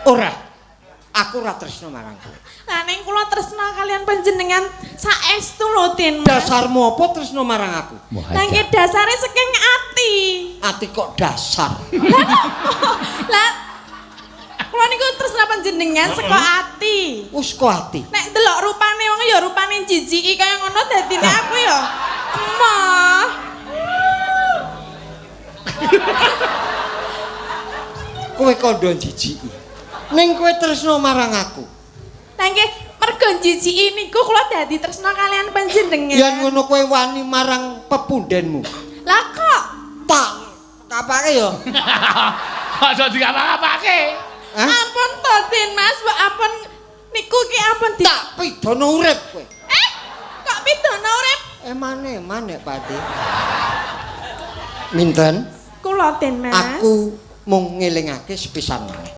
Ora. Aku ora tresno marang kowe. Lah ning kula tresna kalian panjenengan saestu lho Din. Dasarmu apa tresno marang aku? Lah nggih dasare saking ati. Ati kok dasar. Lah kula niku tresna panjenengan saka ati. Wis kok ati. Nek delok rupane wong ya rupane jijiki kaya ngono dadine aku ya. Emah. Kowe kondo jijiki. Ning kowe tresno marang aku. Lah nggih mergo jijiki niku kula dadi tresna kalian panjenengan. Yen ngono kowe wani marang pepundhenmu. Lah kok Tak kapake ya. Aja dikapa-kapake. ampun to Din Mas, mbok ampun niku ki ampun di Tak pidana urip kowe. kok pidana urip? Emane Pati. Minten? Kula Din Mas. Aku mung ngelingake sepisan.